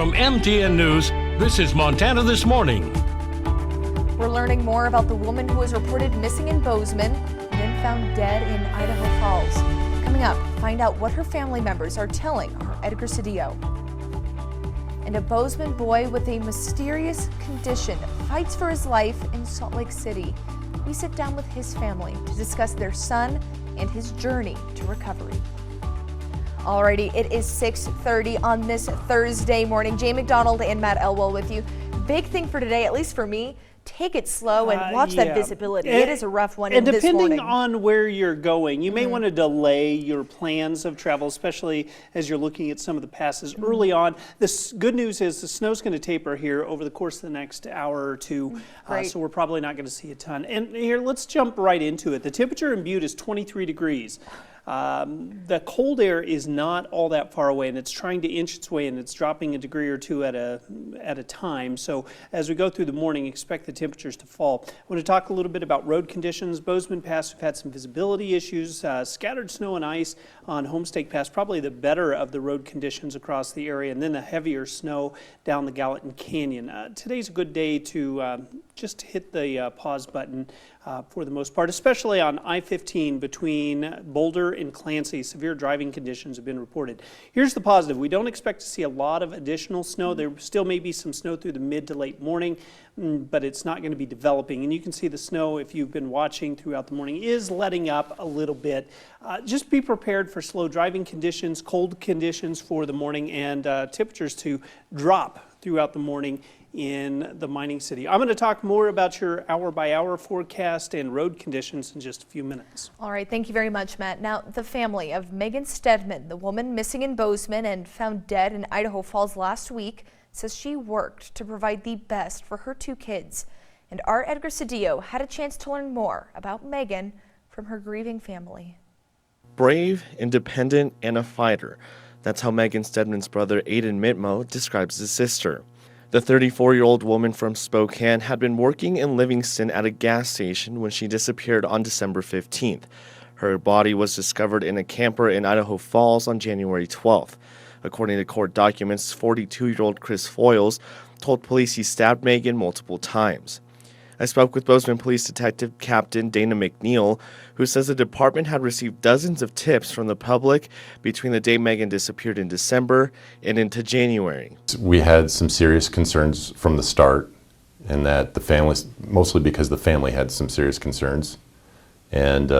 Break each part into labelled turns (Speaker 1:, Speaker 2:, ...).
Speaker 1: From MTN News, this is Montana This Morning.
Speaker 2: We're learning more about the woman who was reported missing in Bozeman and then found dead in Idaho Falls. Coming up, find out what her family members are telling our Edgar Cedillo. And a Bozeman boy with a mysterious condition fights for his life in Salt Lake City. We sit down with his family to discuss their son and his journey to recovery. Alrighty, it is 6:30 on this Thursday morning. Jay McDonald and Matt Elwell with you. Big thing for today, at least for me, take it slow and watch that visibility. It is a rough one in this morning.
Speaker 3: And depending on where you're going, you may want to delay your plans of travel, especially as you're looking at some of the passes early on. The good news is the snow's going to taper here over the course of the next hour or two, so we're probably not going to see a ton. And here, let's jump right into it. The temperature in Butte is 23 degrees. The cold air is not all that far away, and it's trying to inch its way, and it's dropping a degree or two at a time. So as we go through the morning, expect the temperatures to fall. I want to talk a little bit about road conditions. Bozeman Pass, we've had some visibility issues, scattered snow and ice on Homestake Pass, probably the better of the road conditions across the area, and then the heavier snow down the Gallatin Canyon. Today's a good day to just hit the pause button for the most part, especially on I-15 between Boulder and Clancy. Severe driving conditions have been reported. Here's the positive. We don't expect to see a lot of additional snow. There still may be some snow through the mid to late morning, but it's not going to be developing. And you can see the snow, if you've been watching throughout the morning, is letting up a little bit. Just be prepared for slow driving conditions, cold conditions for the morning, and temperatures to drop throughout the morning in the mining city. I'm going to talk more about your hour-by-hour forecast and road conditions in just a few minutes.
Speaker 2: All right, thank you very much, Matt. Now, the family of Megan Stedman, the woman missing in Bozeman and found dead in Idaho Falls last week, says she worked to provide the best for her two kids. And our Edgar Cedillo had a chance to learn more about Megan from her grieving family.
Speaker 4: Brave, independent, and a fighter. That's how Megan Stedman's brother Aiden Mitmo describes his sister. The 34-year-old woman from Spokane had been working in Livingston at a gas station when she disappeared on December 15th. Her body was discovered in a camper in Idaho Falls on January 12th. According to court documents, 42-year-old Chris Foyles told police he stabbed Megan multiple times. I spoke with Bozeman Police Detective Captain Dana McNeil, who says the department had received dozens of tips from the public between the day Megan disappeared in December and into January.
Speaker 5: We had some serious concerns from the start, and that the family, mostly because the family had some serious concerns, and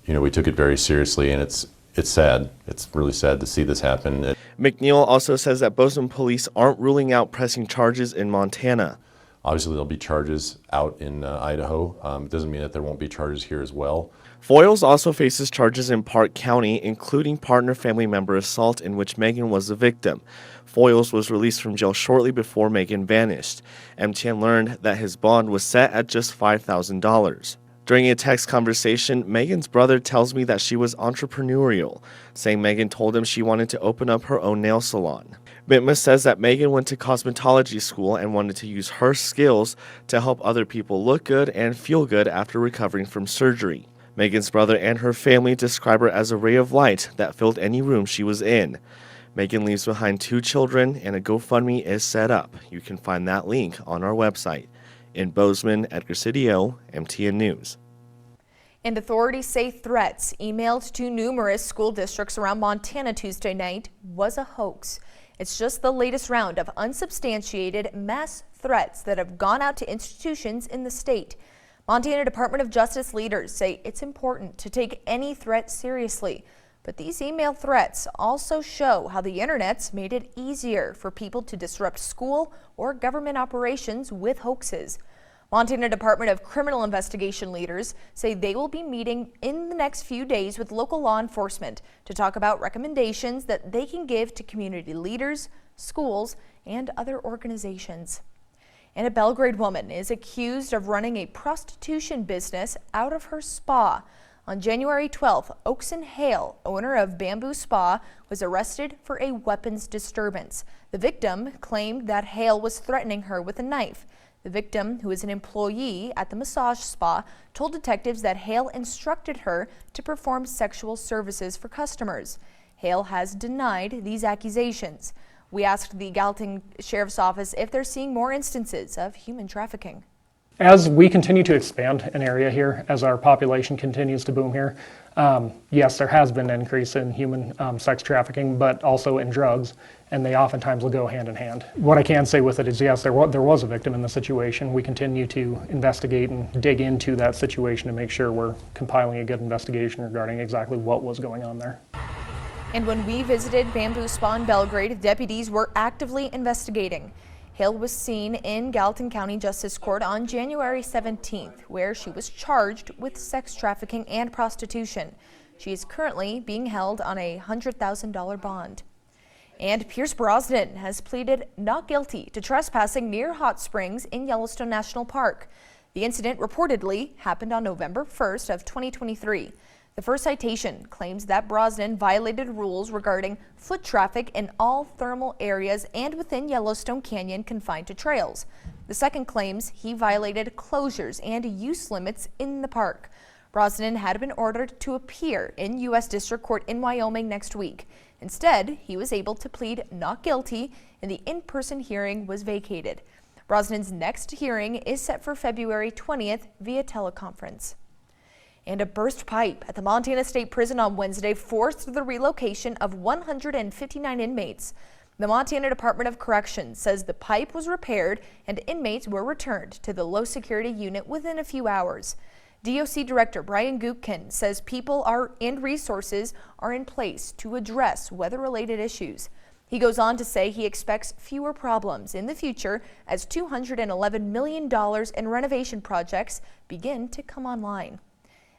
Speaker 5: we took it very seriously, and it's sad. It's really sad to see this happen.
Speaker 4: McNeil also says that Bozeman police aren't ruling out pressing charges in Montana.
Speaker 5: Obviously, there'll be charges out in Idaho. It doesn't mean that there won't be charges here as well.
Speaker 4: Foyles also faces charges in Park County, including partner family member assault in which Megan was the victim. Foyles was released from jail shortly before Megan vanished. MTN learned that his bond was set at just $5,000. During a text conversation, Megan's brother tells me that she was entrepreneurial, saying Megan told him she wanted to open up her own nail salon. Mitma says that Megan went to cosmetology school and wanted to use her skills to help other people look good and feel good after recovering from surgery. Megan's brother and her family describe her as a ray of light that filled any room she was in. Megan leaves behind 2 children, and a GoFundMe is set up. You can find that link on our website. In Bozeman, Edgar Cedillo, MTN News.
Speaker 2: And authorities say threats emailed to numerous school districts around Montana Tuesday night was a hoax. It's just the latest round of unsubstantiated mass threats that have gone out to institutions in the state. Montana Department of Justice leaders say it's important to take any threat seriously. But these email threats also show how the internet's made it easier for people to disrupt school or government operations with hoaxes. Montana Department of Criminal Investigation leaders say they will be meeting in the next few days with local law enforcement to talk about recommendations that they can give to community leaders, schools, and other organizations. And a Belgrade woman is accused of running a prostitution business out of her spa. On January 12th, Oakson Hale, owner of Bamboo Spa, was arrested for a weapons disturbance. The victim claimed that Hale was threatening her with a knife. The victim, who is an employee at the massage spa, told detectives that Hale instructed her to perform sexual services for customers. Hale has denied these accusations. We asked the Gallatin Sheriff's Office if they're seeing more instances of human trafficking.
Speaker 6: As we continue to expand an area here, as our population continues to boom here, yes, there has been an increase in human sex trafficking, but also in drugs, and they oftentimes will go hand in hand. What I can say with it is, yes, there was a victim in the situation. We continue to investigate and dig into that situation to make sure we're compiling a good investigation regarding exactly what was going on there.
Speaker 2: And when we visited Bamboo Spa in Belgrade, deputies were actively investigating. Hill was seen in Gallatin County Justice Court on January 17th, where she was charged with sex trafficking and prostitution. She is currently being held on a $100,000 bond. And Pierce Brosnan has pleaded not guilty to trespassing near hot springs in Yellowstone National Park. The incident reportedly happened on November 1st of 2023. The first citation claims that Brosnan violated rules regarding foot traffic in all thermal areas and within Yellowstone Canyon confined to trails. The second claims he violated closures and use limits in the park. Brosnan had been ordered to appear in U.S. District Court in Wyoming next week. Instead, he was able to plead not guilty, and the in-person hearing was vacated. Brosnan's next hearing is set for February 20th via teleconference. And a burst pipe at the Montana State Prison on Wednesday forced the relocation of 159 inmates. The Montana Department of Corrections says the pipe was repaired and inmates were returned to the low security unit within a few hours. DOC Director Brian Gutkin says people and resources are in place to address weather-related issues. He goes on to say he expects fewer problems in the future as $211 million in renovation projects begin to come online.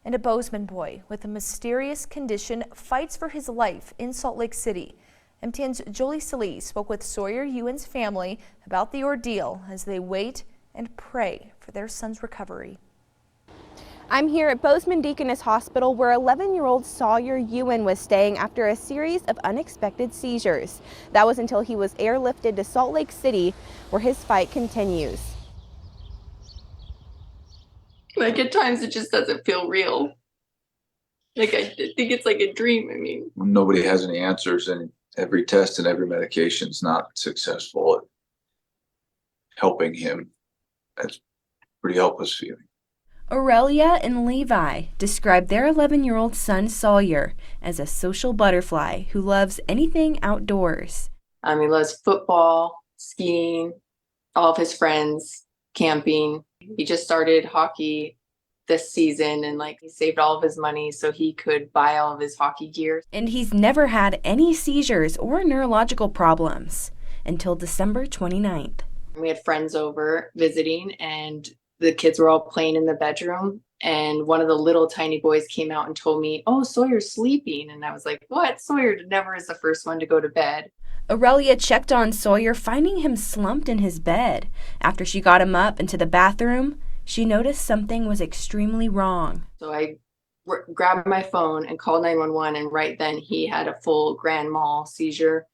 Speaker 2: And a Bozeman boy with a mysterious condition fights for his life in Salt Lake City. MTN's Jolie Salee spoke with Sawyer Yuan's family about the ordeal as they wait and pray for their son's recovery.
Speaker 7: I'm here at Bozeman Deaconess Hospital where 11-year-old Sawyer Yuan was staying after a series of unexpected seizures. That was until he was airlifted to Salt Lake City, where his fight continues.
Speaker 8: Like at times it just doesn't feel real. Like I think it's like a dream. I mean,
Speaker 9: nobody has any answers, and every test and every medication is not successful at helping him. That's a pretty helpless feeling.
Speaker 7: Aurelia and Levi describe their 11-year-old son Sawyer as a social butterfly who loves anything outdoors.
Speaker 8: he loves football, skiing, all of his friends, camping. He just started hockey this season and he saved all of his money so he could buy all of his hockey gear.
Speaker 7: And he's never had any seizures or neurological problems until December 29th.
Speaker 8: We had friends over visiting and the kids were all playing in the bedroom, and one of the little tiny boys came out and told me, "Oh, Sawyer's sleeping." And I was like, "What? Sawyer never is the first one to go to bed."
Speaker 7: Aurelia checked on Sawyer, finding him slumped in his bed. After she got him up into the bathroom, she noticed something was extremely wrong.
Speaker 8: So I grabbed my phone and called 911, and right then he had a full grand mal seizure,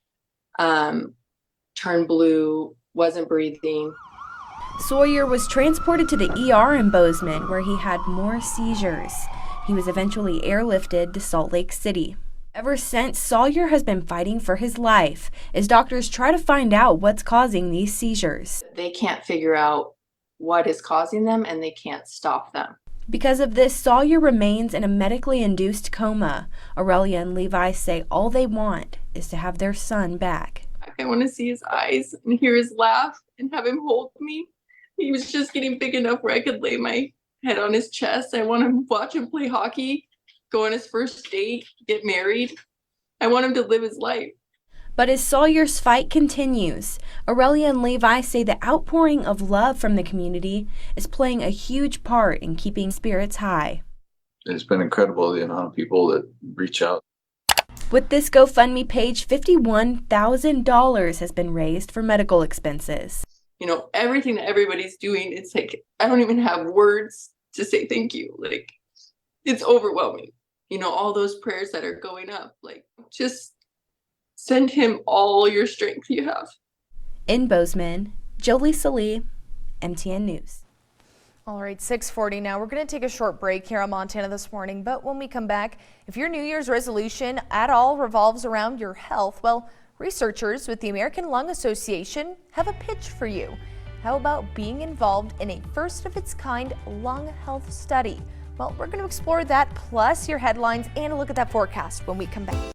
Speaker 8: turned blue, wasn't breathing.
Speaker 7: Sawyer was transported to the ER in Bozeman, where he had more seizures. He was eventually airlifted to Salt Lake City. Ever since, Sawyer has been fighting for his life as doctors try to find out what's causing these seizures.
Speaker 8: They can't figure out what is causing them, and they can't stop them.
Speaker 7: Because of this, Sawyer remains in a medically induced coma. Aurelia and Levi say all they want is to have their son back.
Speaker 8: I want to see his eyes and hear his laugh and have him hold me. He was just getting big enough where I could lay my head on his chest. I want to watch him play hockey, go on his first date, get married. I want him to live his life.
Speaker 7: But as Sawyer's fight continues, Aurelia and Levi say the outpouring of love from the community is playing a huge part in keeping spirits high.
Speaker 9: It's been incredible, the amount of people that reach out.
Speaker 7: With this GoFundMe page, $51,000 has been raised for medical expenses.
Speaker 8: Everything that everybody's doing, it's I don't even have words to say thank you. It's overwhelming. All those prayers that are going up, just send him all your strength you have.
Speaker 7: In Bozeman, Jolie Salee, MTN News.
Speaker 2: All right, 6:40 now. We're going to take a short break here on Montana This Morning, but when we come back, if your New Year's resolution at all revolves around your health, well, Researchers with the American Lung Association have a pitch for you. How about being involved in a first-of-its-kind lung health study? Well, we're going to explore that, plus your headlines and a look at that forecast when we come back.